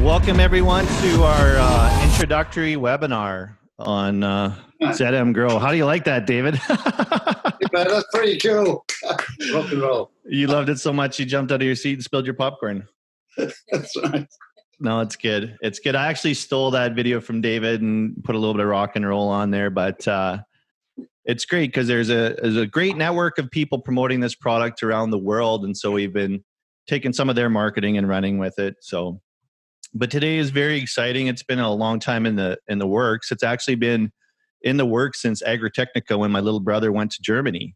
Welcome everyone to our introductory webinar on ZM Grow. How do you like that, David? That's pretty cool. Rock and roll. You loved it so much you jumped out of your seat and spilled your popcorn. That's right. No, it's good. It's good. I actually stole that video from David and put a little bit of rock and roll on there, but it's great because there's a great network of people promoting this product around the world, and so we've been taking some of their marketing and running with it. But today is very exciting. It's been a long time in the works. It's actually been in the works since Agritechnica when my little brother went to Germany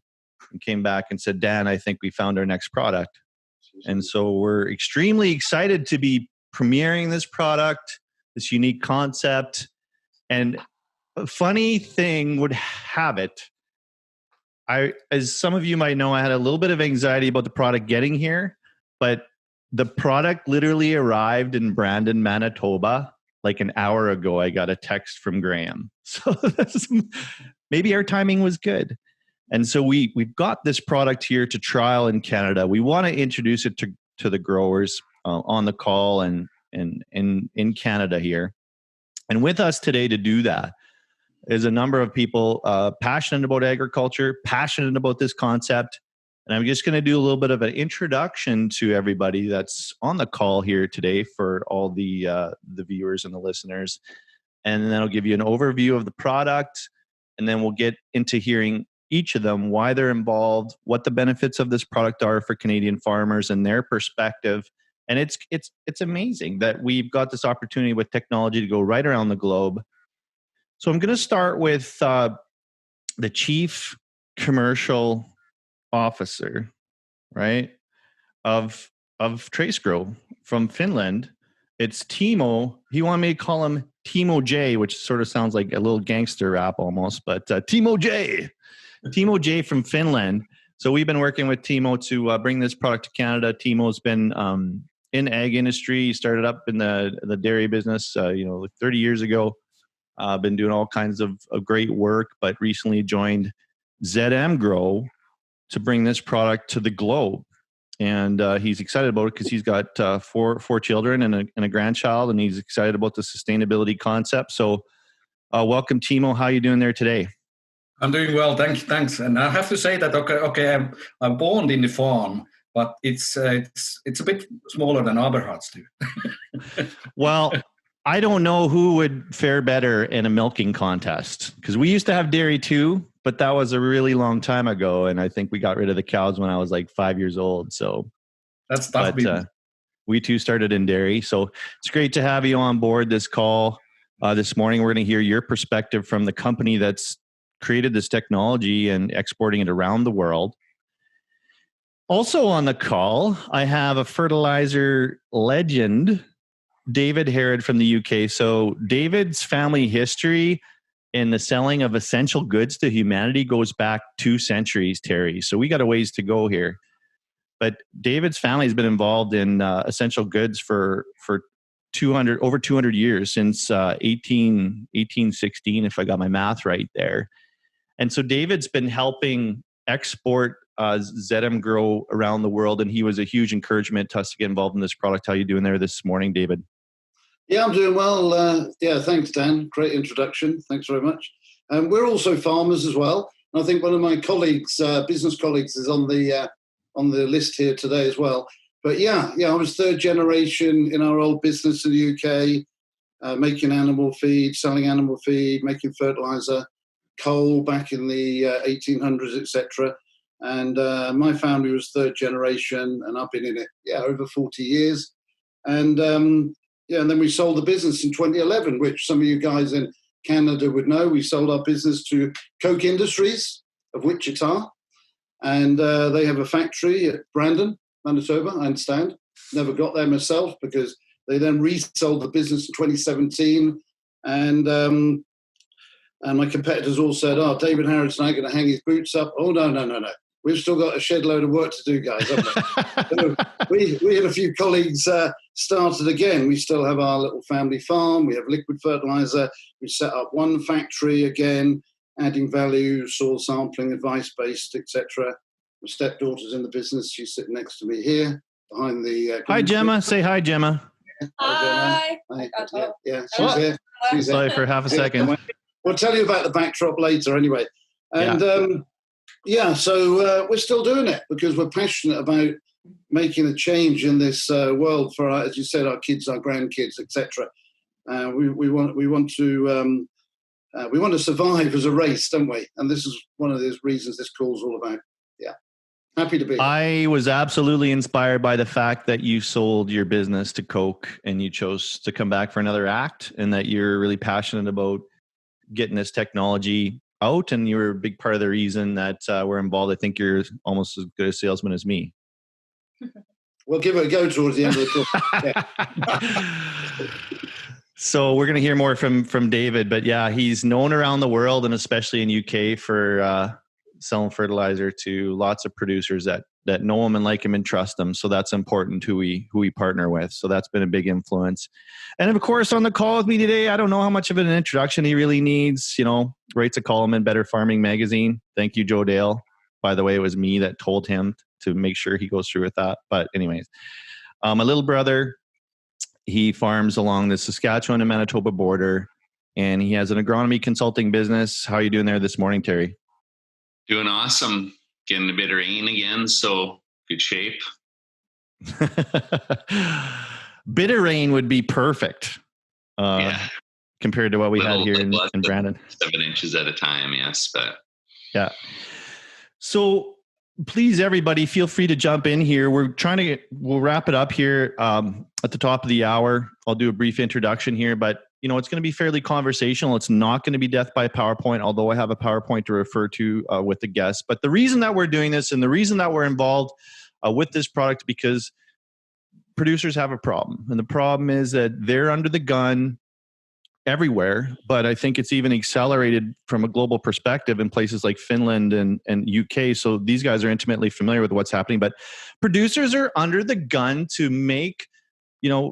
and came back and said, Dan, I think we found our next product. And so we're extremely excited to be premiering this product, this unique concept. And a funny thing would have it, as some of you might know, I had a little bit of anxiety about the product getting here, but the product literally arrived in Brandon, Manitoba, like an hour ago. I got a text from Graham. So maybe our timing was good. And so we've got this product here to trial in Canada. We want to introduce it to the growers on the call and in Canada here. And with us today to do that is a number of people passionate about agriculture, passionate about this concept. And I'm just going to do a little bit of an introduction to everybody that's on the call here today for all the viewers and the listeners. And then I'll give you an overview of the product. And then we'll get into hearing each of them, why they're involved, what the benefits of this product are for Canadian farmers and their perspective. And it's amazing that we've got this opportunity with technology to go right around the globe. So I'm going to start with the Chief Commercial Officer, right, of Tracegrow from Finland. It's Timo. He wanted me to call him Timo J, which sort of sounds like a little gangster rap almost, but Timo J from Finland. So we've been working with Timo to bring this product to Canada. Timo's been in ag industry. He started up in the dairy business, 30 years ago. Been doing all kinds of great work, but recently joined ZM Grow to bring this product to the globe. And he's excited about it because he's got four children and a grandchild, and he's excited about the sustainability concept. So welcome, Timo. How are you doing there today? I'm doing well, thanks. And I have to say that, okay, I'm born in the farm, but it's a bit smaller than Aberhart's do. Well, I don't know who would fare better in a milking contest, because we used to have dairy too, but that was a really long time ago, and I think we got rid of the cows when I was like 5 years old. So that's tough. We too started in dairy, so it's great to have you on board this call this morning. We're going to hear your perspective from the company that's created this technology and exporting it around the world. Also on the call, I have a fertilizer legend, David Harrod from the UK. So David's family history in the selling of essential goods to humanity goes back 2 centuries, Terry. So we got a ways to go here. But David's family has been involved in essential goods for over 200 years, since 1816, if I got my math right there. And so David's been helping export ZM Grow around the world, and he was a huge encouragement to us to get involved in this product. How are you doing there this morning, David? Yeah, I'm doing well. Thanks, Dan. Great introduction. Thanks very much. We're also farmers as well. And I think one of my colleagues, business colleagues, is on the list here today as well. But yeah, I was third generation in our old business in the UK. making animal feed, selling animal feed, making fertilizer, coal back in the 1800s, etc. And my family was third generation, and I've been in it, over 40 years. And and then we sold the business in 2011, which some of you guys in Canada would know. We sold our business to Koch Industries of Wichita, and they have a factory at Brandon, Manitoba, I understand. Never got there myself because they then resold the business in 2017. And my competitors all said, David Harrod's now going to hang his boots up. Oh, no. We've still got a shed load of work to do, guys, haven't we? We had a few colleagues started again. We still have our little family farm. We have liquid fertilizer. We set up one factory again, adding value, soil sampling, advice-based, etc. My stepdaughter's in the business. She's sitting next to me here behind the... hi, Gemma. Say hi, Gemma. Hi. Hi. Yeah, she's here. Sorry for half a second. We'll tell you about the backdrop later anyway. And so we're still doing it because we're passionate about making a change in this world for, as you said, our kids, our grandkids, etc. We want to survive as a race, don't we? And this is one of those reasons this call's all about. Yeah. Happy to be here. I was absolutely inspired by the fact that you sold your business to Coke and you chose to come back for another act, and that you're really passionate about getting this technology out, and you're a big part of the reason that we're involved. I think you're almost as good a salesman as me. We'll give it a go towards the end of the talk. So we're going to hear more from David, but he's known around the world and especially in UK for selling fertilizer to lots of producers that know him and like him and trust him. So that's important who we partner with. So that's been a big influence. And of course, on the call with me today, I don't know how much of an introduction he really needs. Writes a column in Better Farming Magazine. Thank you, Joe Dale. By the way, it was me that told him to make sure he goes through with that. But anyways, my little brother, he farms along the Saskatchewan and Manitoba border, and he has an agronomy consulting business. How are you doing there this morning, Terry? Doing awesome. Getting a bit of rain again, so good shape. Bit of rain would be perfect compared to what we had here in Brandon. 7 inches at a time, yes. But yeah. So please, everybody, feel free to jump in here. We'll wrap it up here at the top of the hour. I'll do a brief introduction here, but it's going to be fairly conversational. It's not going to be death by PowerPoint, although I have a PowerPoint to refer to with the guests. But the reason that we're doing this and the reason that we're involved with this product, because producers have a problem. And the problem is that they're under the gun everywhere, but I think it's even accelerated from a global perspective in places like Finland and UK. So these guys are intimately familiar with what's happening. But producers are under the gun to make,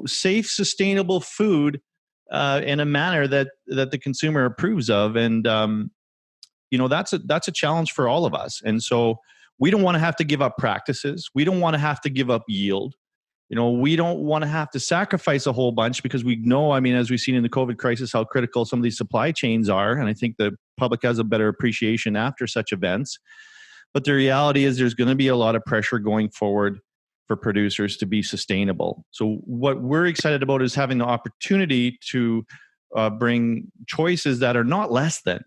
safe, sustainable food in a manner that the consumer approves of. And, that's a challenge for all of us. And so we don't want to have to give up practices. We don't want to have to give up yield. We don't want to have to sacrifice a whole bunch because we know, as we've seen in the COVID crisis, how critical some of these supply chains are. And I think the public has a better appreciation after such events. But the reality is there's going to be a lot of pressure going forward for producers to be sustainable. So what we're excited about is having the opportunity to bring choices that are not less than,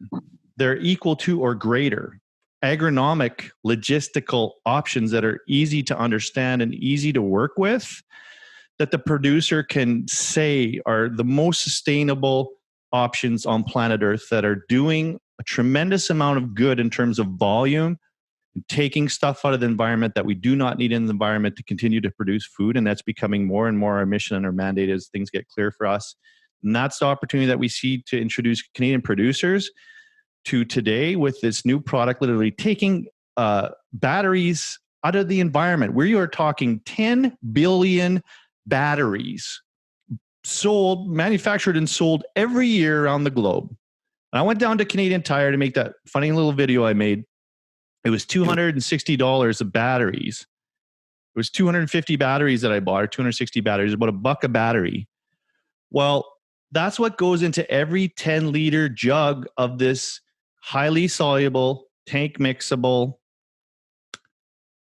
they're equal to or greater, agronomic, logistical options that are easy to understand and easy to work with, that the producer can say are the most sustainable options on planet Earth, that are doing a tremendous amount of good in terms of volume, taking stuff out of the environment that we do not need in the environment to continue to produce food. And that's becoming more and more our mission and our mandate as things get clear for us. And that's the opportunity that we see to introduce Canadian producers to today with this new product, literally taking batteries out of the environment. We are talking 10 billion batteries manufactured and sold every year around the globe. And I went down to Canadian Tire to make that funny little video I made. It was $260 of batteries. It was 250 batteries that I bought, or 260 batteries, about $1 a battery. Well, that's what goes into every 10-liter jug of this highly soluble, tank mixable,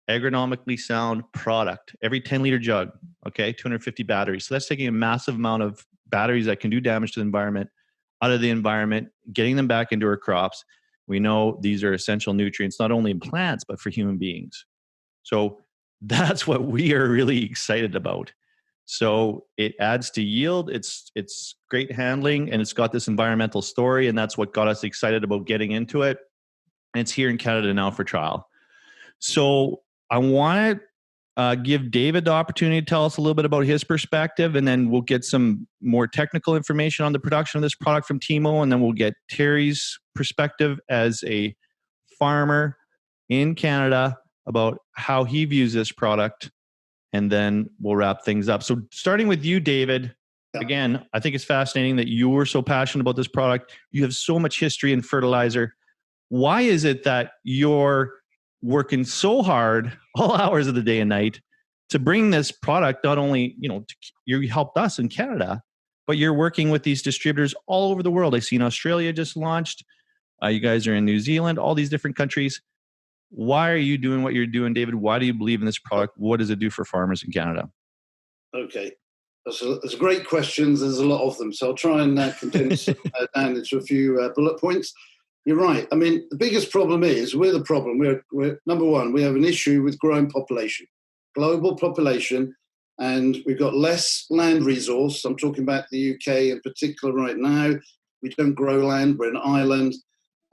agronomically sound product. Every 10-liter jug, okay, 250 batteries. So that's taking a massive amount of batteries that can do damage to the environment out of the environment, getting them back into our crops. We know these are essential nutrients, not only in plants, but for human beings. So that's what we are really excited about. So it adds to yield. It's great handling, and it's got this environmental story, and that's what got us excited about getting into it. And it's here in Canada now for trial. So I want to give David the opportunity to tell us a little bit about his perspective, and then we'll get some more technical information on the production of this product from Timo, and then we'll get Terry's perspective as a farmer in Canada about how he views this product, and then we'll wrap things up. So starting with you, David, again, I think it's fascinating that you were so passionate about this product. You have so much history in fertilizer. Why is it that you're working so hard all hours of the day and night to bring this product, not only, you helped us in Canada, but you're working with these distributors all over the world. I've seen Australia just launched. You guys are in New Zealand, all these different countries. Why are you doing what you're doing, David? Why do you believe in this product? What does it do for farmers in Canada? Okay. That's a great questions. There's a lot of them. So I'll try and condense down into a few bullet points. You're right. I mean, the biggest problem is we're the problem. We're number one, we have an issue with growing population, global population, and we've got less land resource. I'm talking about the UK in particular right now. We don't grow land. We're an island.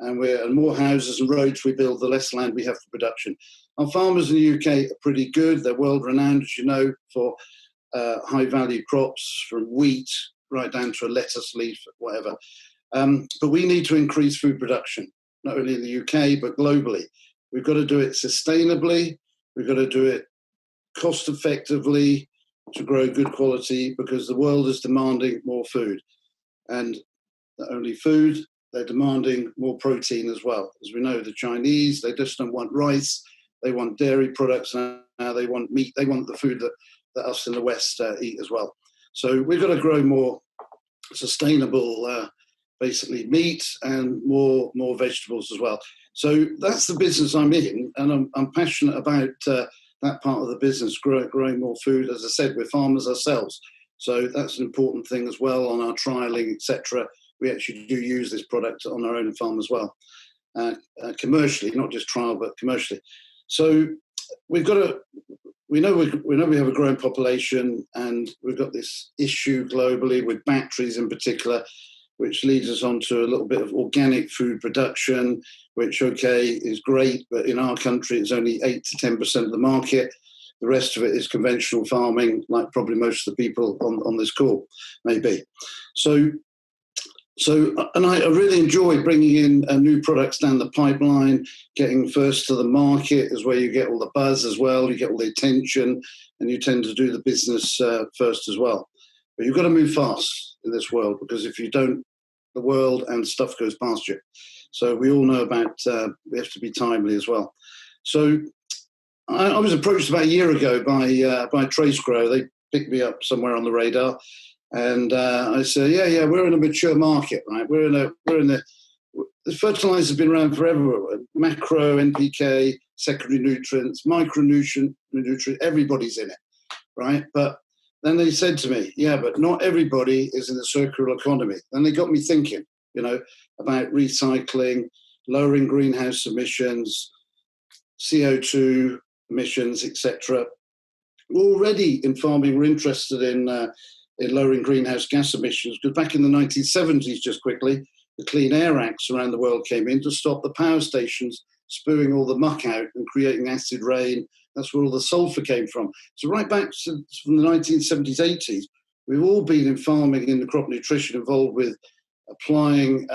And more houses and roads we build, the less land we have for production. Our farmers in the UK are pretty good. They're world renowned, as you know, for high value crops, from wheat right down to a lettuce leaf, whatever. But we need to increase food production, not only in the UK, but globally. We've got to do it sustainably. We've got to do it cost effectively to grow good quality, because the world is demanding more food. And not only food, they're demanding more protein as well. As we know, the Chinese, they just don't want rice. They want dairy products now. They want meat. They want the food that us in the West eat as well. So we've got to grow more sustainable, basically meat, and more vegetables as well. So that's the business I'm in, and I'm passionate about that part of the business, growing more food. As I said, we're farmers ourselves. So that's an important thing as well on our trialing, etc. We actually do use this product on our own farm as well, commercially, not just trial, but commercially. So we know we have a growing population, and we've got this issue globally with batteries in particular, which leads us on to a little bit of organic food production, which, okay, is great, but in our country, it's only 8 to 10% of the market. The rest of it is conventional farming, like probably most of the people on this call, maybe. So, and I really enjoy bringing in new products down the pipeline. Getting first to the market is where you get all the buzz as well. You get all the attention, and you tend to do the business first as well. But you've got to move fast in this world, because if you don't, the world and stuff goes past you. So we all know about we have to be timely as well. So I was approached about a year ago by Tracegrow. They picked me up somewhere on the radar. And I said, yeah, we're in a mature market, right? The fertilizers have been around forever. Macro, NPK, secondary nutrients, micronutrient, everybody's in it, right? But then they said to me, yeah, but not everybody is in the circular economy. Then they got me thinking, about recycling, lowering greenhouse emissions, CO2 emissions, etc. Already in farming, we're interested in lowering greenhouse gas emissions, because back in the 1970s, just quickly, the Clean Air Acts around the world came in to stop the power stations spewing all the muck out and creating acid rain. That's where all the sulphur came from. So right back from the 1970s, 80s, we've all been in farming, in the crop nutrition, involved with applying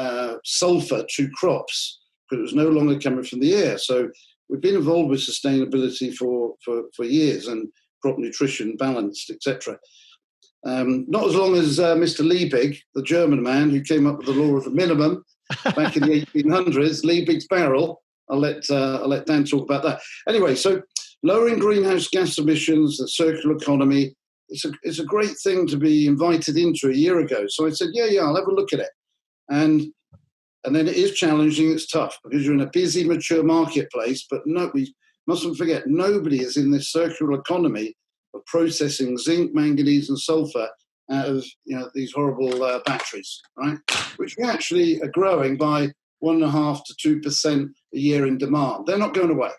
sulphur to crops, because it was no longer coming from the air. So we've been involved with sustainability for years, and crop nutrition balanced, etc. Not as long as Mr. Liebig, the German man who came up with the law of the minimum back in the 1800s, Liebig's barrel. I'll let Dan talk about that. Anyway, so lowering greenhouse gas emissions, the circular economy, it's a great thing to be invited into a year ago. So I said, yeah, I'll have a look at it. And then it is challenging, it's tough, because you're in a busy, mature marketplace, but we mustn't forget, nobody is in this circular economy of processing zinc, manganese, and sulphur out of these horrible batteries, right? Which actually are growing by 1.5% to 2% a year in demand. They're not going away.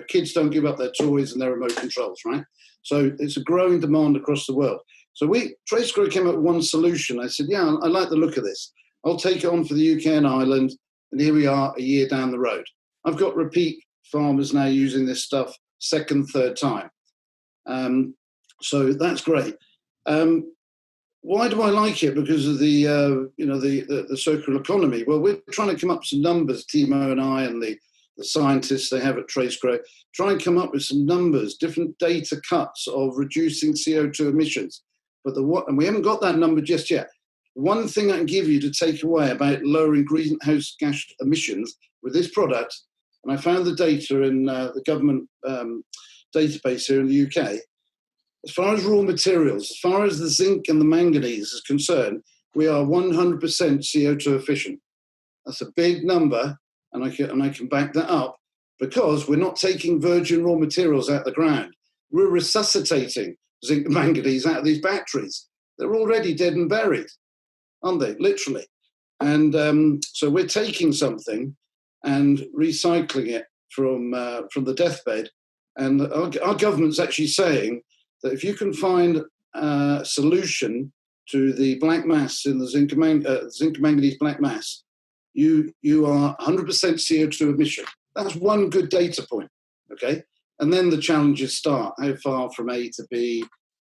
Kids don't give up their toys and their remote controls, right? So it's a growing demand across the world. So Tracegrow came up with one solution. I said, yeah, I like the look of this. I'll take it on for the UK and Ireland. And here we are a year down the road. I've got repeat farmers now using this stuff second, third time. So that's great. Why do I like it? Because of the circular economy. Well, we're trying to come up with some numbers, Timo and I and the scientists they have at Tracegrow, try and come up with some numbers, different data cuts of reducing CO2 emissions. And we haven't got that number just yet. One thing I can give you to take away about lowering greenhouse gas emissions with this product, and I found the data in the government database here in the UK, as far as raw materials, as far as the zinc and the manganese is concerned, we are 100% CO2 efficient. That's a big number, and I can back that up because we're not taking virgin raw materials out of the ground. We're resuscitating zinc and manganese out of these batteries. They're already dead and buried, aren't they? Literally. And so we're taking something and recycling it from the deathbed. And our government's actually saying that if you can find a solution to the black mass in the zinc and manganese black mass, you are 100% CO2 emission. That's one good data point, okay? And then the challenges start. How far from A to B?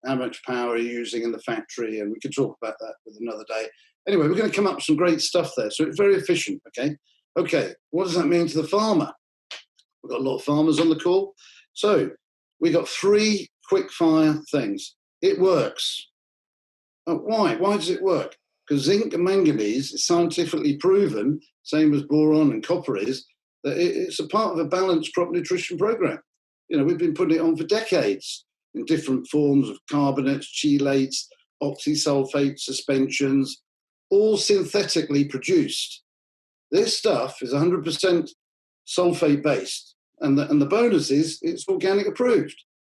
How much power are you using in the factory? And we could talk about that with another day. Anyway, we're going to come up with some great stuff there. So it's very efficient, okay? Okay, what does that mean to the farmer? We've got a lot of farmers on the call. So we got 3 quick fire things. It works. Oh, why? Why does it work? Because zinc and manganese is scientifically proven, same as boron and copper is, that it's a part of a balanced crop nutrition program. We've been putting it on for decades in different forms of carbonates, chelates, oxysulfate, suspensions, all synthetically produced. This stuff is 100% sulfate based. And the bonus is it's organic approved.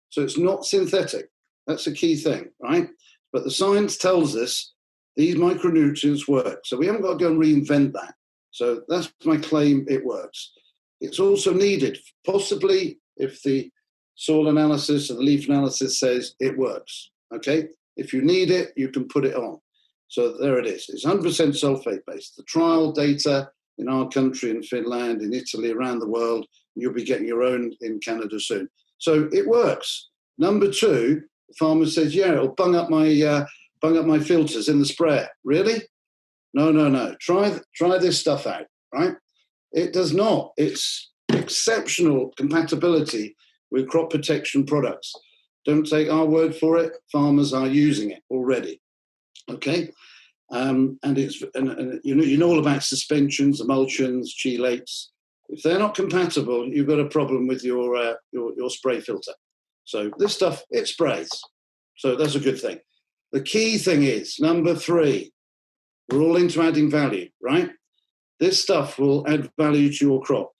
So it's not synthetic. That's a key thing, right? But the science tells us these micronutrients work. So we haven't got to go and reinvent that. So that's my claim, it works. It's also needed, possibly if the soil analysis and the leaf analysis says it works, okay? If you need it, you can put it on. So there it is. It's 100% sulfate-based. The trial data in our country, in Finland, in Italy, around the world, you'll be getting your own in Canada soon. So it works. Number 2, the farmer says, yeah, it'll bung up my filters in the sprayer. Really? No. Try this stuff out, right? It does not. It's exceptional compatibility with crop protection products. Don't take our word for it. Farmers are using it already. Okay, and you know all about suspensions, emulsions, chelates. If they're not compatible, you've got a problem with your spray filter. So this stuff, it sprays. So that's a good thing. The key thing is, number 3, we're all into adding value, right? This stuff will add value to your crop.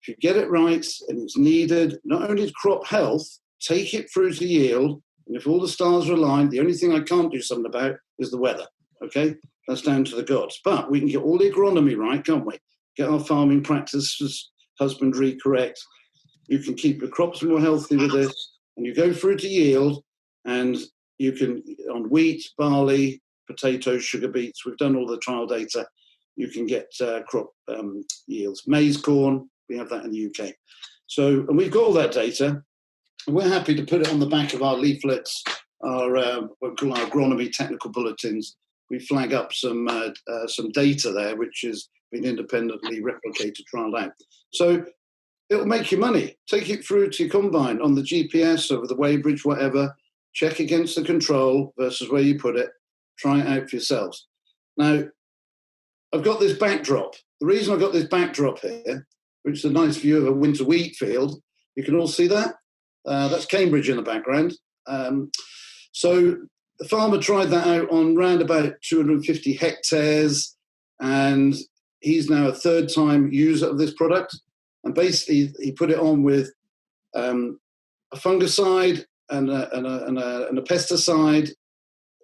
If you get it right and it's needed, not only to crop health, take it through to yield, and if all the stars are aligned, the only thing I can't do something about is the weather, okay? That's down to the gods. But we can get all the agronomy right, can't we? Get our farming practices, husbandry correct. You can keep your crops more healthy with this, and you go through to yield, and you can, on wheat, barley, potatoes, sugar beets, we've done all the trial data, you can get crop yields. Maize, corn, we have that in the UK. So, and we've got all that data, and we're happy to put it on the back of our leaflets, our what we call our agronomy technical bulletins. We flag up some data there, which has been independently replicated, trialed out. So it'll make you money. Take it through to your combine on the GPS, over the weighbridge, whatever. Check against the control versus where you put it. Try it out for yourselves. Now, I've got this backdrop. The reason I've got this backdrop here, which is a nice view of a winter wheat field, you can all see that? That's Cambridge in the background. So the farmer tried that out on round about 250 hectares, and he's now a 3rd time user of this product. And basically, he put it on with a fungicide and a pesticide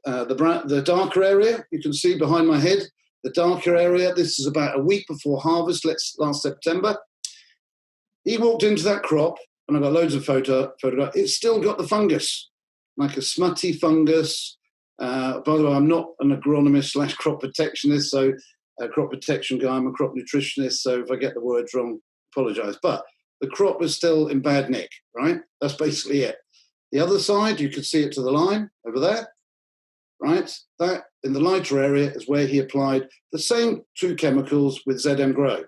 the darker area, you can see behind my head, the darker area, this is about a week before harvest, last September. He walked into that crop, and I've got loads of photographs. It's still got the fungus, like a smutty fungus. By the way, I'm not an agronomist / crop protectionist, so a crop protection guy, I'm a crop nutritionist, so if I get the words wrong, apologise. But the crop was still in bad nick, right? That's basically it. The other side, you can see it to the line over there, right? That, in the lighter area, is where he applied the same 2 chemicals with ZM Grow.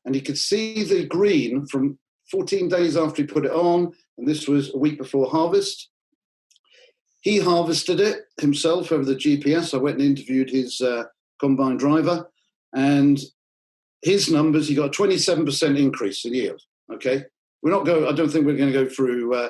And you could see the green from 14 days after he put it on, and this was a week before harvest. He harvested it himself over the GPS. I went and interviewed his combine driver, and his numbers, he got a 27% increase in yield, okay? I don't think we're going to go through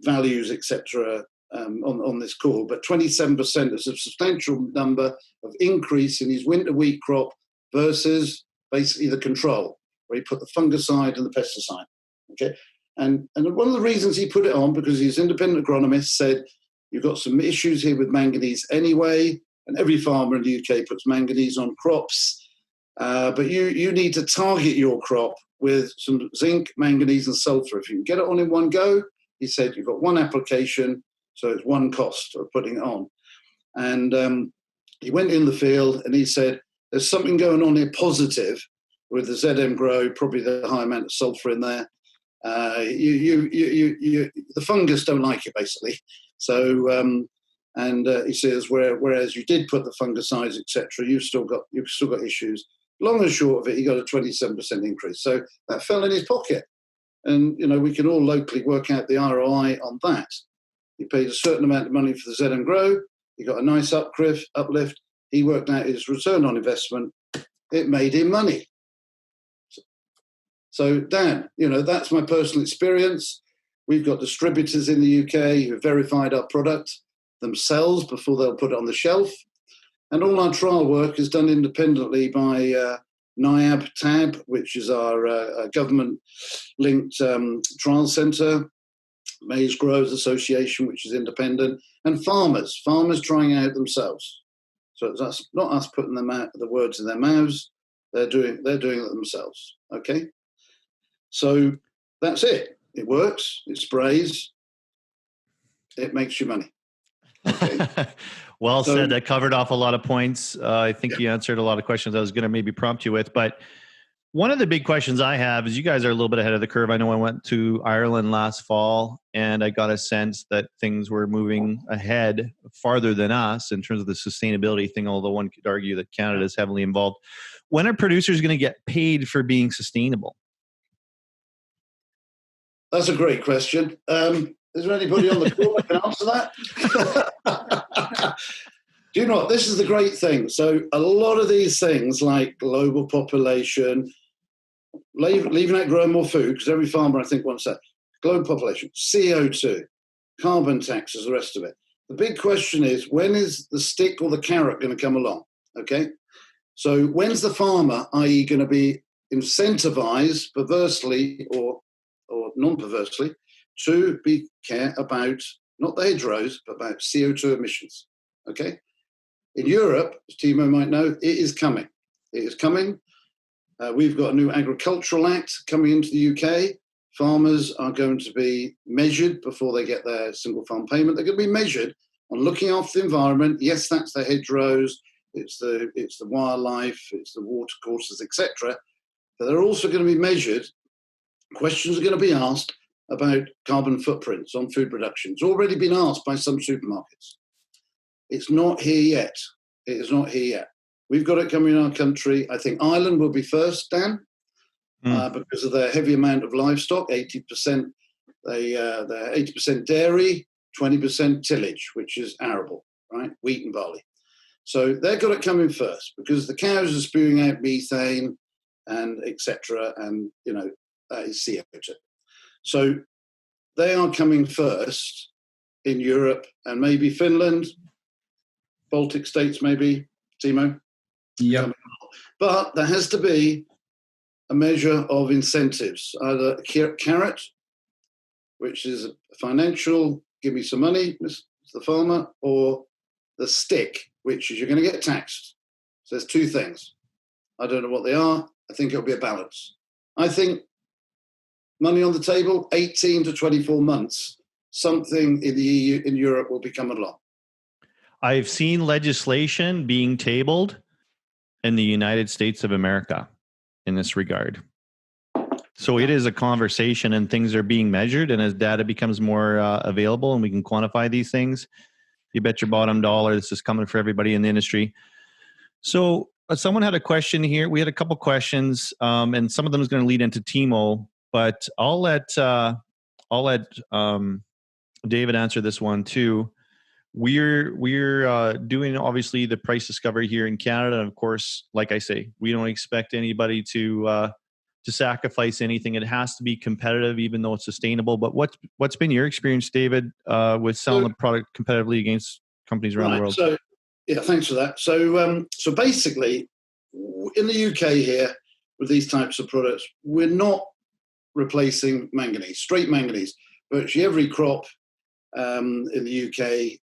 values, etc., on this call, but 27% is a substantial number of increase in his winter wheat crop versus basically the control, where he put the fungicide and the pesticide. Okay, and one of the reasons he put it on, because his independent agronomist said, you've got some issues here with manganese anyway, and every farmer in the UK puts manganese on crops, but you need to target your crop with some zinc, manganese, and sulphur. If you can get it on in one go, he said, you've got one application, so it's one cost of putting it on. And he went in the field and he said, there's something going on here positive with the ZM Grow, probably the high amount of sulphur in there. The fungus don't like it, basically. So, he says, whereas you did put the fungicides, etc., you've still got issues. Long and short of it, he got a 27% increase. So that fell in his pocket. And, we can all locally work out the ROI on that. He paid a certain amount of money for the ZM Grow. He got a nice uplift. He worked out his return on investment. It made him money. So, Dan, that's my personal experience. We've got distributors in the UK who verified our product themselves before they'll put it on the shelf. And all our trial work is done independently by NIAB TAB, which is our government-linked trial centre, Maize Growers Association, which is independent, and farmers trying it out themselves. So that's not us putting the words in their mouths. They're doing it themselves. Okay. So that's it. It works. It sprays. It makes you money. Okay. Well said. That covered off a lot of points. I think you answered a lot of questions I was going to maybe prompt you with. But one of the big questions I have is, you guys are a little bit ahead of the curve. I know I went to Ireland last fall and I got a sense that things were moving ahead farther than us in terms of the sustainability thing, although one could argue that Canada is heavily involved. When are producers going to get paid for being sustainable? That's a great question. Is there anybody on the call that can answer that? Do you know what? This is the great thing. So a lot of these things, like global population, leaving out growing more food, because every farmer, I think, wants that. Global population, CO2, carbon taxes, the rest of it. The big question is, when is the stick or the carrot going to come along? Okay? So when's the farmer, i.e. going to be incentivized, perversely or non-perversely, to care about, not the hedgerows, but about CO2 emissions? Okay? In Europe, as Timo might know, it is coming. It is coming. We've got a new agricultural act coming into the UK. Farmers are going to be measured before they get their single farm payment. They're going to be measured on looking after the environment. Yes, that's the hedgerows, it's the wildlife, it's the water courses, etc. But they're also going to be measured. Questions are going to be asked about carbon footprints on food production. It's already been asked by some supermarkets. It's not here yet. It is not here yet. We've got it coming in our country. I think Ireland will be first, Dan, because of their heavy amount of livestock. 80%, they're 80% dairy, 20% tillage, which is arable, right? Wheat and barley. So they've got it coming first because the cows are spewing out methane and etc. And that is CO2. So they are coming first in Europe and maybe Finland, Baltic states, maybe, Timo? Yeah. But there has to be a measure of incentives, either a carrot, which is a financial, give me some money, Mr. Farmer, or the stick, which is you're going to get taxed. So there's two things. I don't know what they are. I think it'll be a balance. I think money on the table, 18 to 24 months, something in the EU, in Europe will become a law. I've seen legislation being tabled in the United States of America in this regard. So it is a conversation, and things are being measured. And as data becomes more available and we can quantify these things, you bet your bottom dollar this is coming for everybody in the industry. So someone had a question here. We had a couple questions, and some of them is going to lead into Timo, but I'll let David answer this one too. We're doing obviously the price discovery here in Canada, and of course, like I say, we don't expect anybody to sacrifice anything. It has to be competitive, even though it's sustainable. But what's been your experience, David, with selling the product competitively against companies around the world? So, yeah, thanks for that. So, so basically, in the UK here, with these types of products, we're not replacing manganese, straight manganese. Virtually every crop in the UK,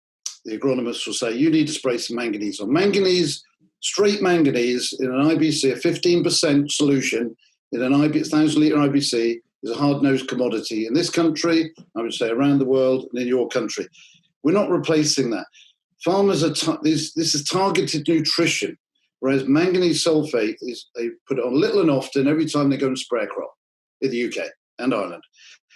the agronomists will say, you need to spray some manganese on. Manganese, straight manganese in an IBC, a 15% solution in an 1,000-litre IBC is a hard-nosed commodity in this country, I would say around the world, and in your country. We're not replacing that. Farmers are, this is targeted nutrition, whereas manganese sulphate is, they put it on little and often every time they go and spray a crop in the UK and Ireland.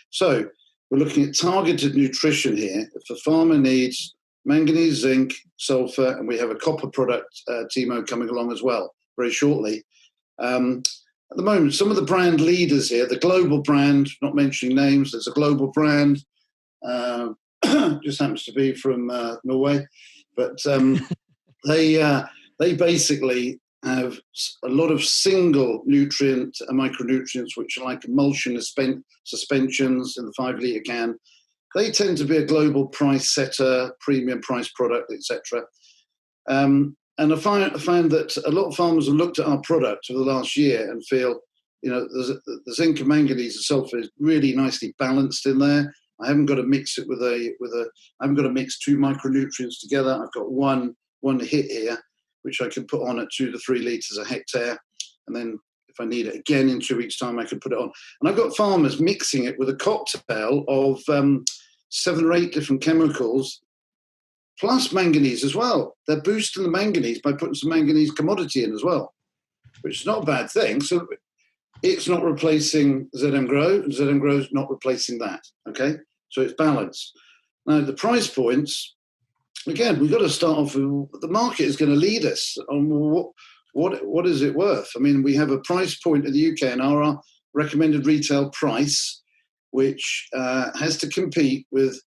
So we're looking at targeted nutrition here. If the farmer needs manganese, zinc, sulfur, and we have a copper product, Timo, coming along as well very shortly. At the moment, some of the brand leaders here, the global brand, not mentioning names, there's a global brand, just happens to be from Norway, but they basically have a lot of single nutrient micronutrients, which are like emulsion suspensions in the 5-litre can. They tend to be a global price setter, premium price product, etc. And I find that a lot of farmers have looked at our product over the last year and feel, you know, the zinc and manganese and sulfur is really nicely balanced in there. I haven't got to mix it I haven't got to mix two micronutrients together. I've got one hit here, which I can put on at 2 to 3 litres a hectare. And then if I need it again in 2 weeks' time, I can put it on. And I've got farmers mixing it with a cocktail of 7 or 8 different chemicals, plus manganese as well. They're boosting the manganese by putting some manganese commodity in as well, which is not a bad thing. So it's not replacing ZM Grow, and ZM Grow is not replacing that, okay? So it's balanced. Now, the price points, again, we've got to start off with the market is going to lead us on what is it worth? I mean, we have a price point in the UK and our recommended retail price, which has to compete with,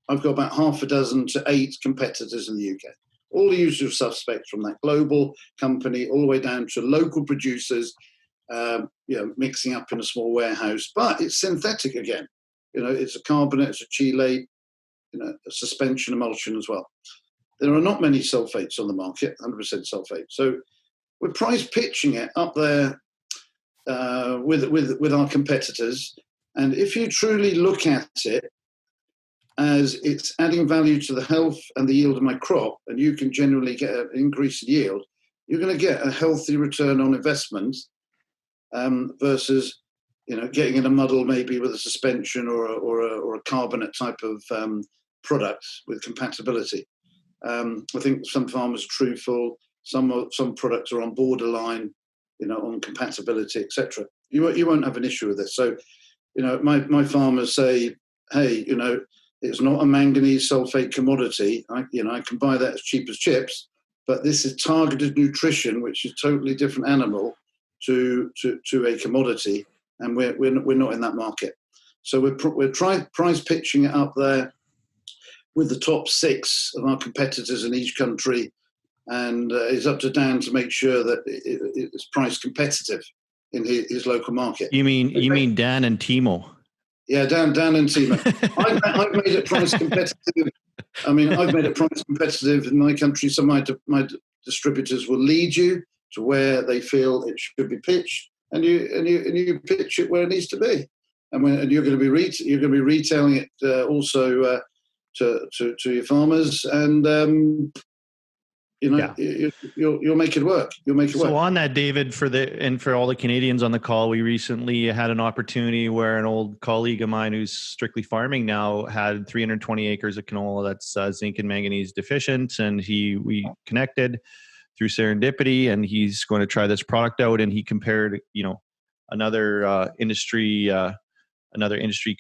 I've got about half a dozen to 8 competitors in the UK. All the usual suspects, from that global company all the way down to local producers, mixing up in a small warehouse. But it's synthetic again. You know, it's a carbonate, it's a chelate, a suspension emulsion as well. There are not many sulfates on the market, 100% sulfate. So we're price pitching it up there with our competitors. And if you truly look at it as it's adding value to the health and the yield of my crop, and you can generally get an increase in yield, you're going to get a healthy return on investment versus, getting in a muddle maybe with a suspension or a carbonate type of product with compatibility. I think some farmers are truthful. Some products are on borderline, on compatibility, etc. You won't have an issue with this. So, my farmers say, hey, it's not a manganese sulfate commodity. I can buy that as cheap as chips, but this is targeted nutrition, which is a totally different animal to a commodity, and we're not in that market. So we're price pitching it up there with the top 6 of our competitors in each country, and it's up to Dan to make sure that it's price competitive in his local market. You mean Dan and Timo? Yeah, Dan and Timo. I've made it price competitive. I mean, I've made it price competitive in my country. So my distributors will lead you to where they feel it should be pitched, and you pitch it where it needs to be. And you're going to be retailing it also to your farmers, and you'll make it work. You'll make it work. So on that, David, for all the Canadians on the call, we recently had an opportunity where an old colleague of mine who's strictly farming now had 320 acres of canola that's zinc and manganese deficient, and we connected through serendipity, and he's going to try this product out, and he compared, another industry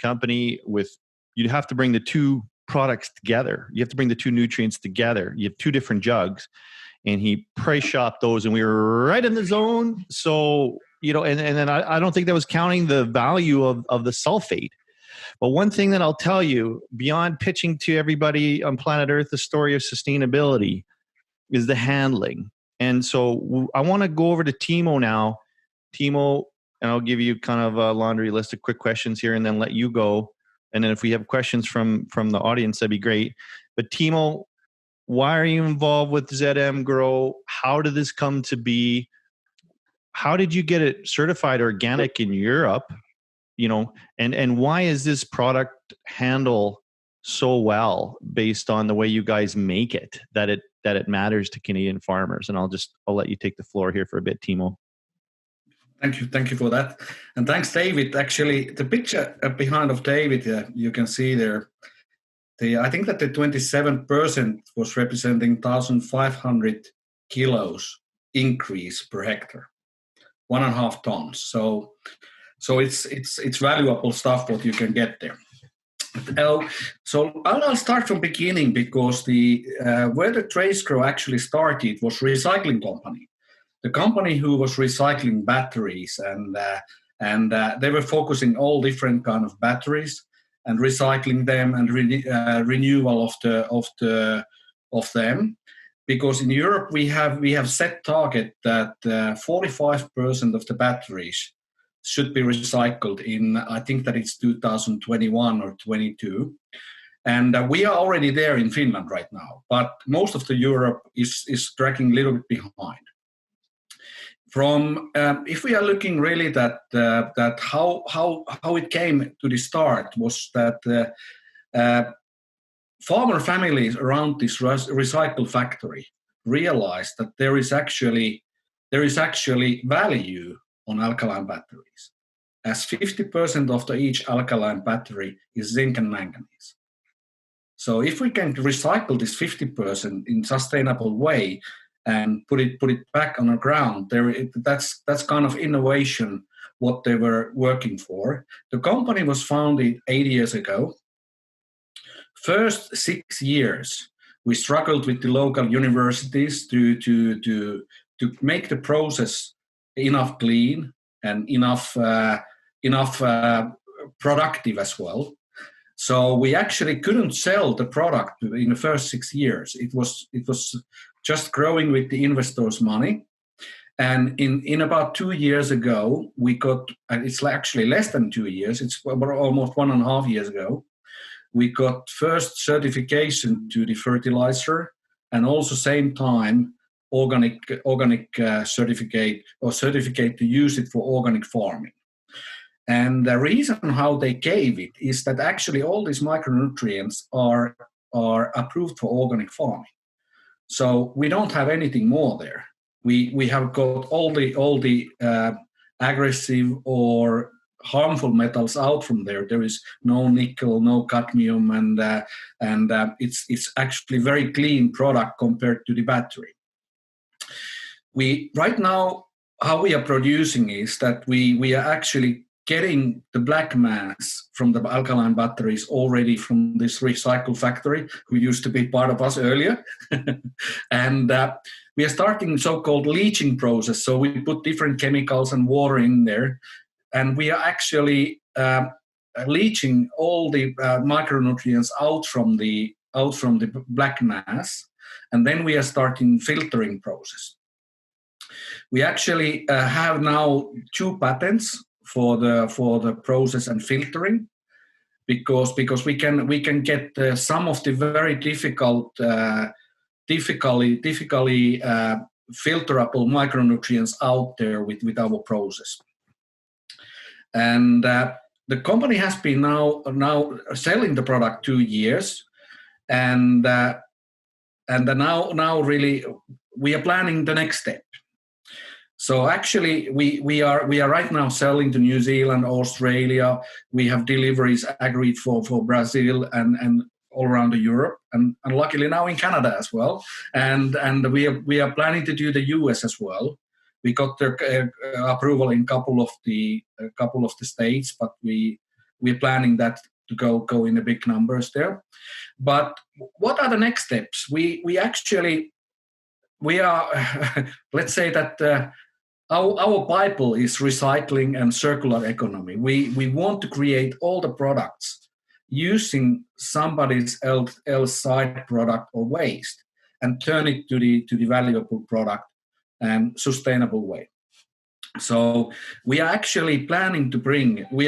company with. You'd have to bring the two products together. You have to bring the two nutrients together. You have two different jugs, and he price shopped those, and we were right in the zone. So, and then I don't think that was counting the value of the sulphate. But one thing that I'll tell you, beyond pitching to everybody on planet Earth the story of sustainability, is the handling. And so I want to go over to Timo now. Timo, and I'll give you kind of a laundry list of quick questions here and then let you go. And then if we have questions from the audience, that'd be great. But Timo, why are you involved with ZM Grow? How did this come to be? How did you get it certified organic in Europe? And why is this product handle so well based on the way you guys make it, that it matters to Canadian farmers? And I'll let you take the floor here for a bit, Timo. Thank you for that, and thanks, David. Actually, the picture behind of David, you can see there. I think that the 27% was representing 1,500 kilos increase per hectare, 1.5 tons. So it's valuable stuff what you can get there. So I'll start from beginning, because where the Tracegrow actually started was recycling company. The company who was recycling batteries, and they were focusing all different kind of batteries and recycling them and renewal of them. Because in Europe we have set target that 45% of the batteries should be recycled in, I think that it's 2021 or 22. And we are already there in Finland right now, but most of the Europe is tracking a little bit behind. From if we are looking really that how it came to the start, was that farmer families around this recycle factory realized that there is actually value on alkaline batteries, as 50% of each alkaline battery is zinc and manganese. So if we can recycle this 50% in sustainable way and put it back on the ground, that's kind of innovation what they were working for. The company was founded 8 years ago. First 6 years, we struggled with the local universities to make the process enough clean and enough productive as well. So we actually couldn't sell the product in the first 6 years. It was just growing with the investors' money. And in about 2 years ago, we got, and it's actually less than 2 years, it's almost 1.5 years ago, we got first certification to the fertilizer, and also same time organic certificate to use it for organic farming. And the reason how they gave it is that actually all these micronutrients are approved for organic farming. So we don't have anything more there. We have got all the aggressive or harmful metals out from there. There is no nickel, no cadmium, and it's actually very clean product compared to the battery. Right now, how we are producing is that we are actually getting the black mass from the alkaline batteries already from this recycle factory, who used to be part of us earlier. And we are starting so-called leaching process. So we put different chemicals and water in there, and we are actually leaching all the micronutrients out from the black mass, and then we are starting filtering process. We actually have now 2 patents for the process and filtering, because we can get some of the very difficully filterable micronutrients out there with our process. And the company has been now selling the product 2 years, and now really we are planning the next step. So actually, we are right now selling to New Zealand, Australia. We have deliveries agreed for Brazil and all around Europe, and luckily now in Canada as well. And we are planning to do the US as well. We got the approval in couple of the states, but we're planning that to go in the big numbers there. But what are the next steps? We are let's say that our Bible is recycling and circular economy. We want to create all the products using somebody else side product or waste and turn it to the valuable product and sustainable way. So we are actually planning to bring, we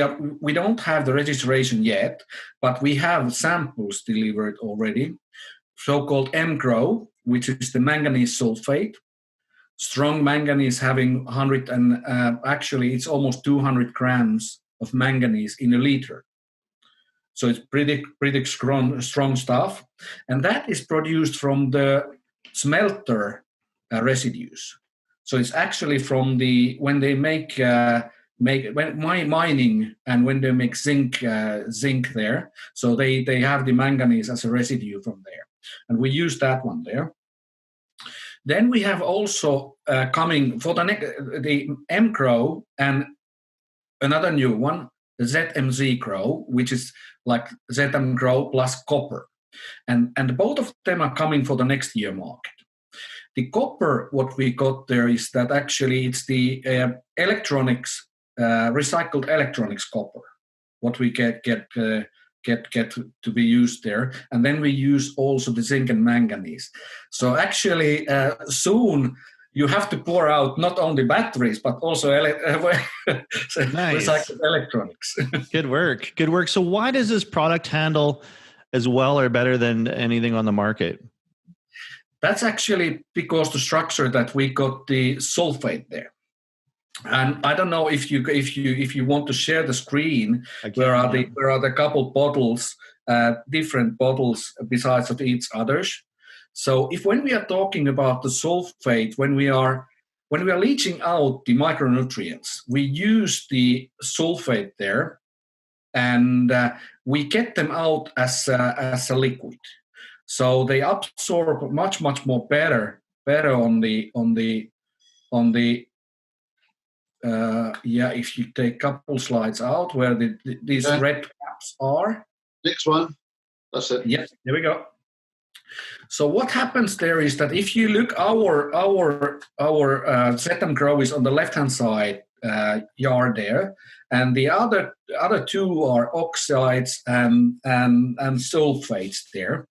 don't have the registration yet, but we have samples delivered already, so-called MGrow, which is the manganese sulphate. Strong manganese having 100 and actually it's almost 200 grams of manganese in a liter. So it's pretty strong stuff. And that is produced from the smelter residues. So it's actually from when they make mining and when they make zinc there. So they have the manganese as a residue from there. And we use that one there. Then we have also coming for the MGrow and another new one, the ZMZ-Grow, which is like ZM-Grow plus copper. And both of them are coming for the next year market. The copper, what we got there is that actually it's the electronics, recycled electronics copper, what we get to be used there. And then we use also the zinc and manganese. So actually soon you have to pour out not only batteries, but also recycled electronics. Good work. So why does this product handle as well or better than anything on the market? That's actually because the structure that we got the sulphate there. And I don't know if you want to share the screen. Where are the couple bottles, different bottles besides of each others. So when we are talking about the sulphate, when we are leaching out the micronutrients, we use the sulphate there, and we get them out as a liquid. So they absorb much more better on the if you take a couple slides out where these red caps are. Next one. That's it. Yes, there we go. So what happens there is that if you look, our ZM-Grow is on the left-hand side yard there, and the other two are oxides and sulfates there.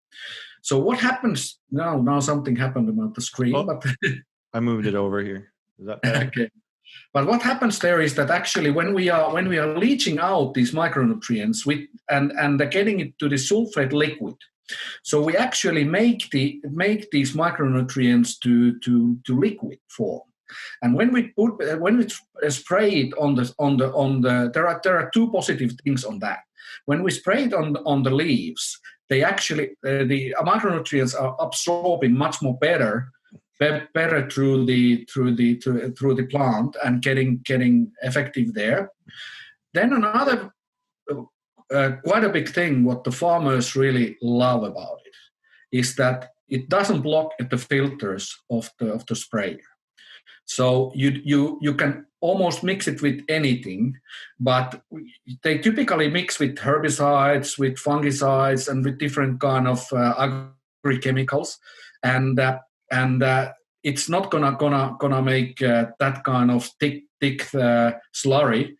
So what happens now? Something happened about the screen, but I moved it over here. Is that better? Okay. But what happens there is that actually when we are leaching out these micronutrients and getting it to the sulfate liquid, so we actually make these micronutrients to liquid form. And when we spray it on the there are two positive things on that. When we spray it on the leaves, they actually the micronutrients are absorbing much more better through the plant and getting effective there. Then another quite a big thing what the farmers really love about it is that it doesn't block at the filters of the sprayer. So you can almost mix it with anything, but they typically mix with herbicides, with fungicides, and with different kind of agri-chemicals, and it's not gonna make that kind of thick slurry.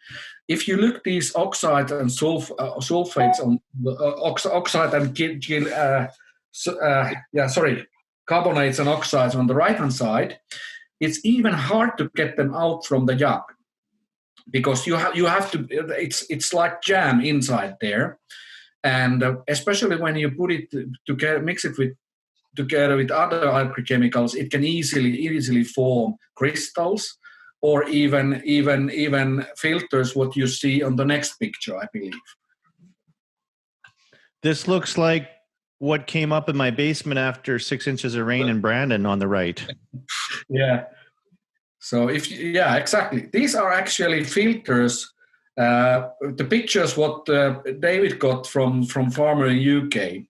If you look these oxides and sulfates on the oxide and carbonates and oxides on the right hand side, it's even hard to get them out from the jug because you have to. It's like jam inside there, and especially when you put it together, mix it together with other agrochemicals, it can easily form crystals or even filters. What you see on the next picture, I believe. This looks like what came up in my basement after 6 inches of rain in Brandon on the right. Yeah. So exactly. These are actually filters. The pictures what David got from farmer in UK,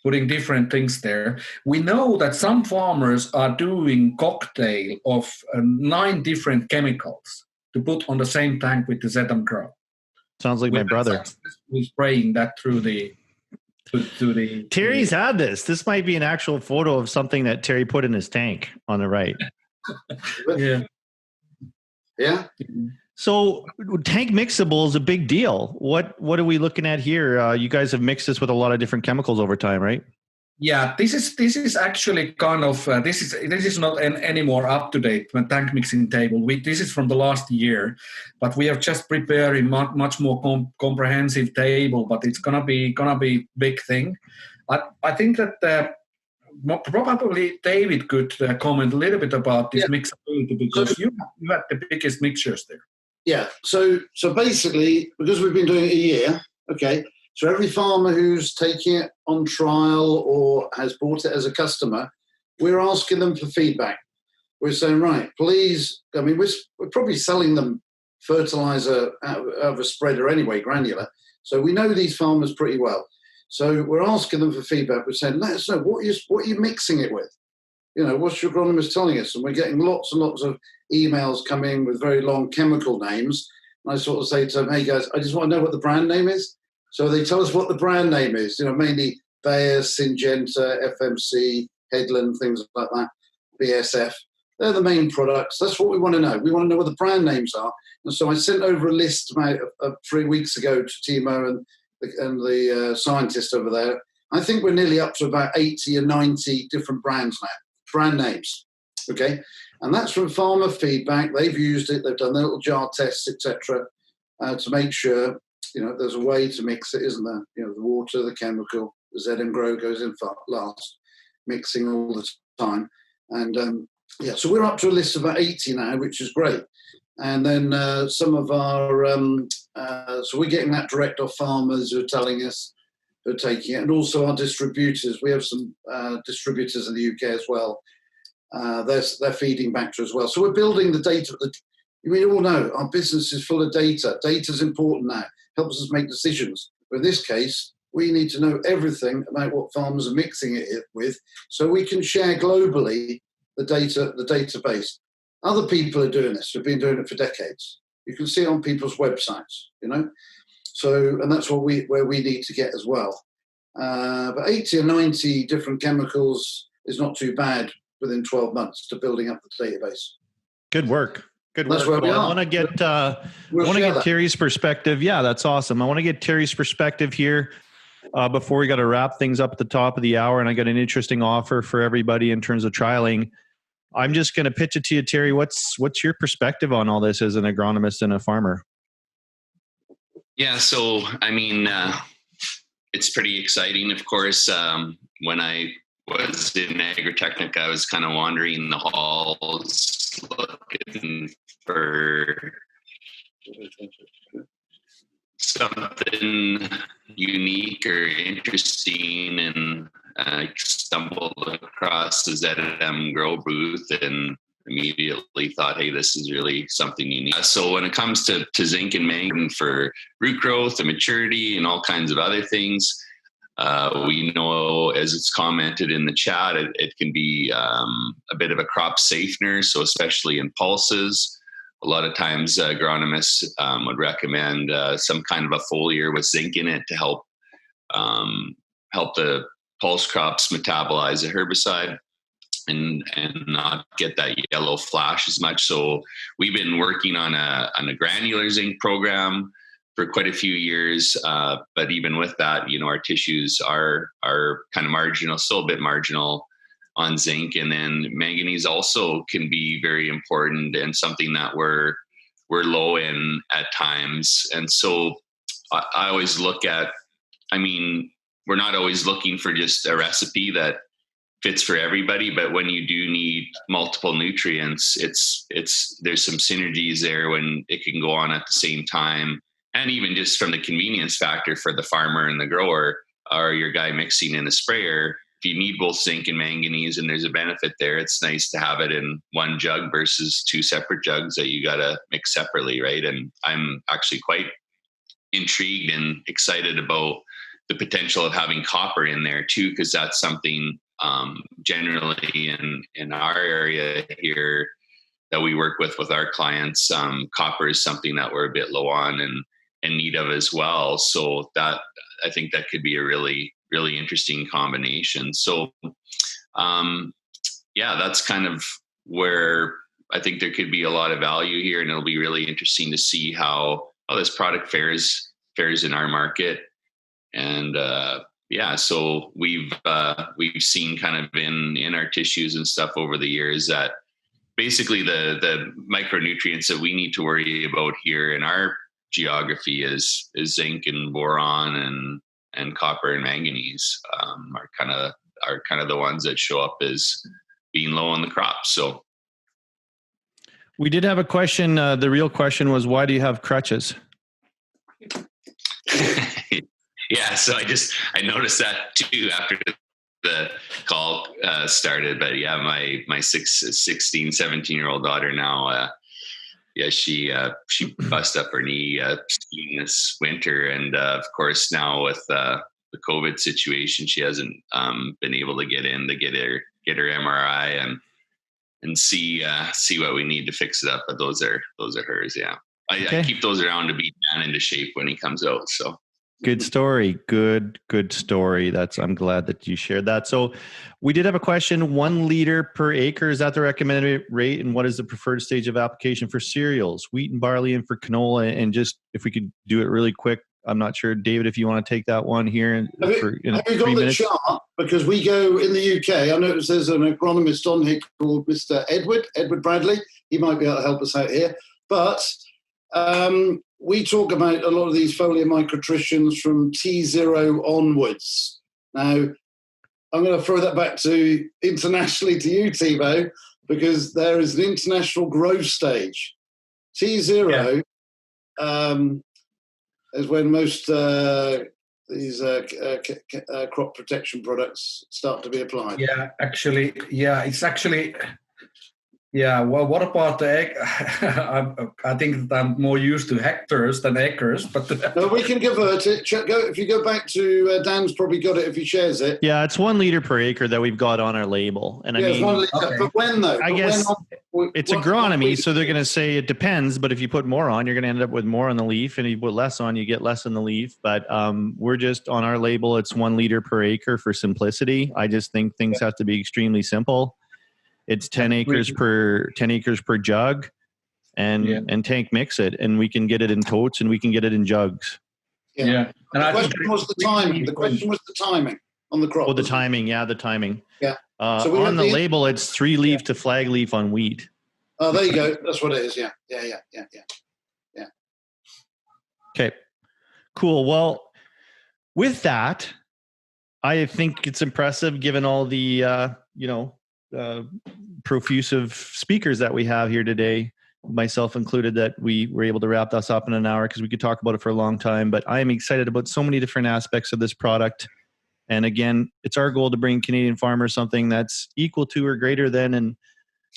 putting different things there. We know that some farmers are doing cocktail of 9 different chemicals to put on the same tank with the ZM Grow. Sounds like my brother. We're spraying that through the. Terry's had this. This might be an actual photo of something that Terry put in his tank on the right. Yeah. So tank mixable is a big deal. What are we looking at here? You guys have mixed this with a lot of different chemicals over time, right? Yeah, this is actually kind of this is not any more up to date tank mixing table. This is from the last year, but we are just preparing much more comprehensive table. But it's gonna be big thing. I think that probably David could comment a little bit about this mixability because you had the biggest mixtures there. Yeah. So basically, because we've been doing it a year, okay. So every farmer who's taking it on trial or has bought it as a customer, we're asking them for feedback. We're saying, right, please, I mean, we're probably selling them fertilizer out of a spreader anyway, granular. So we know these farmers pretty well. So we're asking them for feedback. We're saying, let us know, what are you mixing it with? You know, what's your agronomist telling us? And we're getting lots and lots of emails coming with very long chemical names. And I sort of say to them, hey guys, I just want to know what the brand name is. So they tell us what the brand name is, you know, mainly Bayer, Syngenta, FMC, Headland, things like that, BSF. They're the main products. That's what we want to know. We want to know what the brand names are. And so I sent over a list about 3 weeks ago to Timo and the scientist over there. I think we're nearly up to about 80 or 90 different brands now, brand names, okay? And that's from farmer feedback. They've used it. They've done their little jar tests, etc., to make sure, you know, there's a way to mix it, isn't there? You know, the water, the chemical, the ZM Grow goes in last, mixing all the time. And so we're up to a list of about 80 now, which is great. And then some of our, so we're getting that direct off farmers who are telling us who are taking it, and also our distributors. We have some distributors in the UK as well. They're feeding back to us as well. So we're building the data. We all know our business is full of data. Data is important now. Helps us make decisions. But in this case, we need to know everything about what farmers are mixing it with, so we can share globally the database. Other people are doing this. We've been doing it for decades. You can see it on people's websites, you know. So, and that's where we need to get as well. But 80 or 90 different chemicals is not too bad within 12 months to building up the database. Good work. Good That's work. where we are. I want to get Terry's perspective. Yeah, that's awesome. I want to get Terry's perspective here before we got to wrap things up at the top of the hour. And I got an interesting offer for everybody in terms of trialing. I'm just going to pitch it to you, Terry. What's your perspective on all this as an agronomist and a farmer? Yeah, so I mean, it's pretty exciting. Of course, when I was in Agritechnica, I was kind of wandering the halls looking for something unique or interesting, and I stumbled across the ZM Grow booth and immediately thought, hey, this is really something unique. So when it comes to zinc and manganese for root growth and maturity and all kinds of other things, we know, as it's commented in the chat, it can be a bit of a crop safener. So especially in pulses, a lot of times agronomists would recommend some kind of a foliar with zinc in it to help the pulse crops metabolize a herbicide and not get that yellow flash as much. So we've been working on a granular zinc program for quite a few years, but even with that, you know, our tissues are kind of marginal, still a bit marginal on zinc. And then manganese also can be very important and something that we're low in at times. And so I always look at, I mean, we're not always looking for just a recipe that fits for everybody, but when you do need multiple nutrients, there's some synergies there when it can go on at the same time. And even just from the convenience factor for the farmer and the grower, or your guy mixing in a sprayer, if you need both zinc and manganese and there's a benefit there, it's nice to have it in one jug versus two separate jugs that you got to mix separately, right? And I'm actually quite intrigued and excited about the potential of having copper in there too, because that's something generally in our area here that we work with our clients. Copper is something that we're a bit low on and in need of as well. So that, I think that could be a really, really interesting combination. So yeah, that's kind of where I think there could be a lot of value here, and it'll be really interesting to see how this product fares in our market. And yeah, so we've seen kind of in our tissues and stuff over the years that basically the micronutrients that we need to worry about here in our geography is zinc and boron and copper and manganese are kind of the ones that show up as being low on the crop. So we did have a question. The real question was, why do you have crutches? Yeah, so I noticed that too after the call started. But yeah, my 16, 17-year-old daughter now, yeah, she bust up her knee skiing this winter, and of course now with the COVID situation, she hasn't been able to get in to get her MRI and see what we need to fix it up. But those are hers. Yeah, I keep those around to beat Dan into shape when he comes out. So. Good story. Good story. I'm glad that you shared that. So we did have a question. 1 liter per acre, is that the recommended rate? And what is the preferred stage of application for cereals, wheat and barley, and for canola? And just if we could do it really quick, I'm not sure, David, if you want to take that one here. Have you got the chart? Because we go in the UK, I notice there's an agronomist on here called Mr. Edward Bradley. He might be able to help us out here. But we talk about a lot of these foliar micronutrients from T0 onwards. Now, I'm going to throw that back internationally to you, Timo, because there is an international growth stage. T0 is when most these crop protection products start to be applied. Yeah, actually, it's actually. Yeah, well, what about the egg? I think that I'm more used to hectares than acres, but no, we can convert it. If you go back to Dan's probably got it if he shares it. Yeah, it's 1 liter per acre that we've got on our label, and it's 1 liter. Okay. But when though? I guess it's agronomy, so they're going to say it depends. But if you put more on, you're going to end up with more on the leaf, and if you put less on, you get less in the leaf. But we're just on our label. It's 1 liter per acre for simplicity. I just think things have to be extremely simple. It's 10 acres per jug, and tank mix it, and we can get it in totes and we can get it in jugs. Yeah. And the question was the timing. The question was the timing on the crop. Oh, the timing. Yeah, the timing. Yeah. So on the label, it's 3 leaf to flag leaf on wheat. Oh, there you go. That's what it is. Yeah. Okay. Cool. Well, with that, I think it's impressive given all the profusive speakers that we have here today, myself included, that we were able to wrap this up in an hour because we could talk about it for a long time. But I am excited about so many different aspects of this product. And again, it's our goal to bring Canadian farmers something that's equal to or greater than in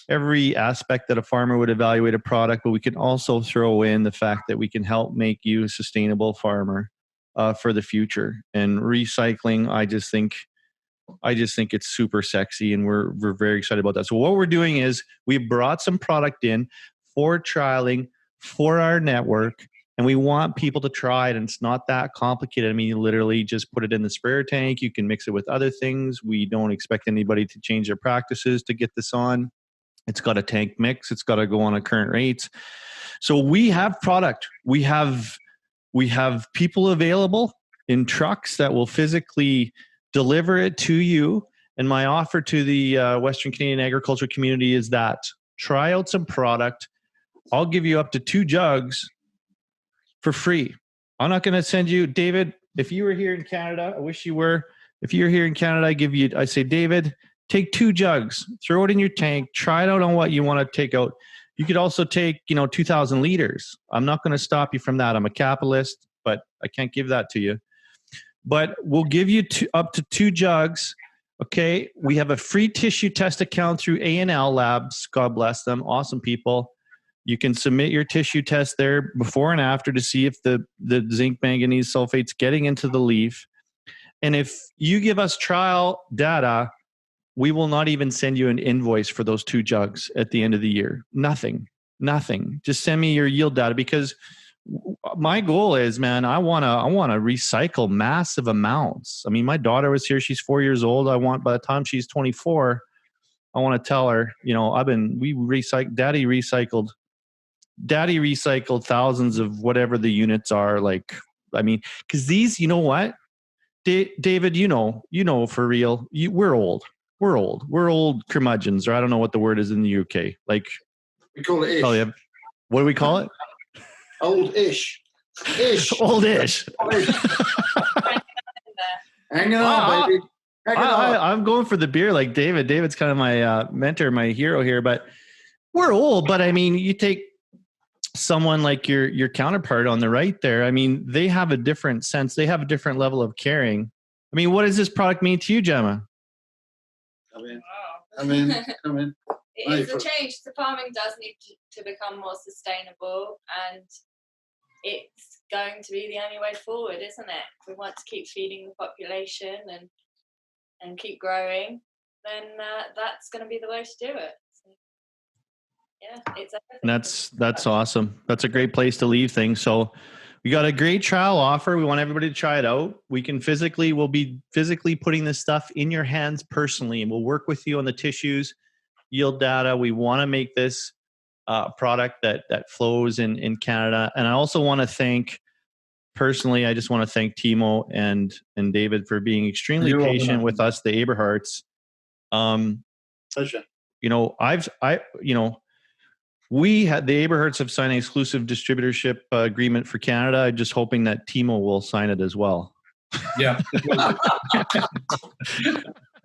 every aspect that a farmer would evaluate a product. But we can also throw in the fact that we can help make you a sustainable farmer for the future. And recycling, I just think it's super sexy, and we're very excited about that. So what we're doing is we brought some product in for trialing for our network, and we want people to try it. And it's not that complicated. I mean, you literally just put it in the sprayer tank. You can mix it with other things. We don't expect anybody to change their practices to get this on. It's got a tank mix. It's got to go on at current rates. So we have product. We have people available in trucks that will physically deliver it to you. And my offer to the Western Canadian agriculture community is that try out some product. I'll give you up to 2 jugs for free. I'm not going to send you, David, if you were here in Canada, I wish you were. If you're here in Canada, I say, David, take 2 jugs, throw it in your tank, try it out on what you want to take out. You could also take, 2,000 liters. I'm not going to stop you from that. I'm a capitalist, but I can't give that to you. but we'll give you up to 2 jugs. Okay. We have a free tissue test account through A&L Labs. God bless them. Awesome people. You can submit your tissue test there before and after to see if the zinc manganese sulfate's getting into the leaf. And if you give us trial data, we will not even send you an invoice for those 2 jugs at the end of the year. Nothing. Just send me your yield data, because my goal is, man, I want to recycle massive amounts. I mean, my daughter was here. She's 4 years old. By the time she's 24, I want to tell her, Daddy recycled thousands of whatever the units are. Like, I mean, because these, you know what, David, for real, we're old. We're old curmudgeons, or I don't know what the word is in the UK. Like, we call it ish. Oh, yeah. What do we call it? Old-ish. Old-ish. Hanging on, baby. I'm going for the beer like David. David's kind of my mentor, my hero here, but we're old. But I mean, you take someone like your counterpart on the right there. I mean, they have a different sense. They have a different level of caring. I mean, what does this product mean to you, Gemma? Come in. It is a change. The farming does need to become more sustainable, and it's going to be the only way forward, isn't it? If we want to keep feeding the population and keep growing, then that's going to be the way to do it. So, yeah, it's everything. That's awesome. That's a great place to leave things. So we got a great trial offer. We want everybody to try it out. We'll be physically putting this stuff in your hands personally, and we'll work with you on the tissues, yield data. We want to make this product that flows in Canada. And I also want to thank, personally, I just want to thank Timo and David for being extremely patient with us, the Aberharts. Pleasure. The Aberharts have signed an exclusive distributorship agreement for Canada. I'm just hoping that Timo will sign it as well. Yeah.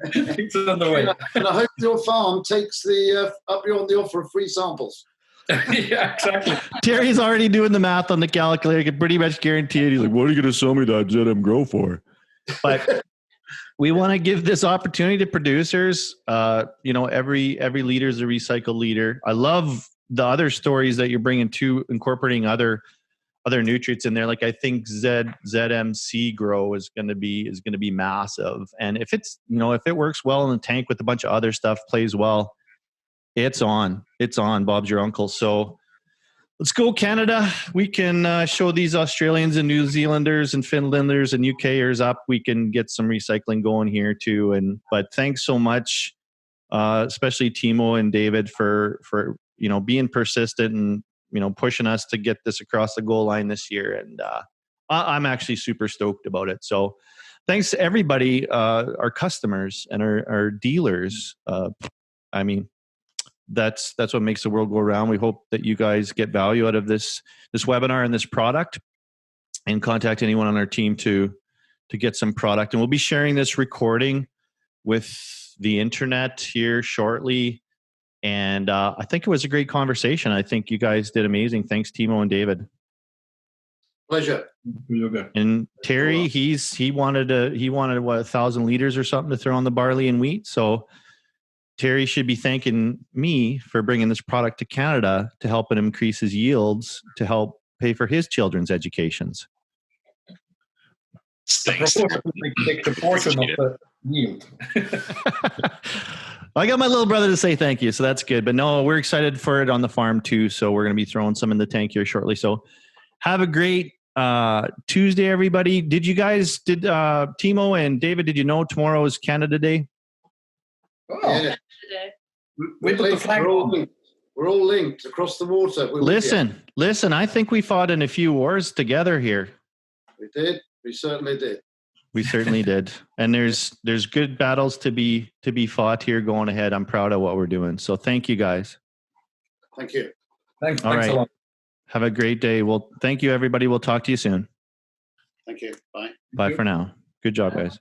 It's on the way. And I hope your farm takes up you on the offer of free samples. Yeah, exactly. Terry's already doing the math on the calculator. I can pretty much guarantee it. He's like, what are you going to sell me that ZM Grow for? But we want to give this opportunity to producers. Every leader is a recycled leader. I love the other stories that you're bringing to incorporating other nutrients in there. Like, I think ZMC Grow is going to be massive. And if it works well in the tank with a bunch of other stuff, plays well, it's on. Bob's your uncle. So let's go, Canada. We can show these Australians and New Zealanders and Finlanders and UKers up. We can get some recycling going here too. But thanks so much, especially Timo and David for being persistent and pushing us to get this across the goal line this year. And I'm actually super stoked about it. So thanks to everybody, our customers and our dealers. That's what makes the world go around. We hope that you guys get value out of this webinar and this product, and contact anyone on our team to get some product. And we'll be sharing this recording with the internet here shortly. And I think it was a great conversation. I think you guys did amazing. Thanks, Timo and David. Pleasure. And Terry, he wanted 1,000 liters or something to throw on the barley and wheat. So Terry should be thanking me for bringing this product to Canada to help him increase his yields, to help pay for his children's educations. Thanks. Take the portion of the yield. I got my little brother to say thank you, so that's good. But no, we're excited for it on the farm too. So we're going to be throwing some in the tank here shortly. So have a great Tuesday, everybody. Did Timo and David, did you know tomorrow is Canada Day? Oh, yeah. We're all linked across the water. Listen, I think we fought in a few wars together here. We did. We certainly did. We certainly did. And there's good battles to be fought here going ahead. I'm proud of what we're doing. So thank you, guys. Thank you. Thanks a lot. Have a great day. Well, thank you, everybody. We'll talk to you soon. Thank you. Bye. Bye for now. Good job, guys.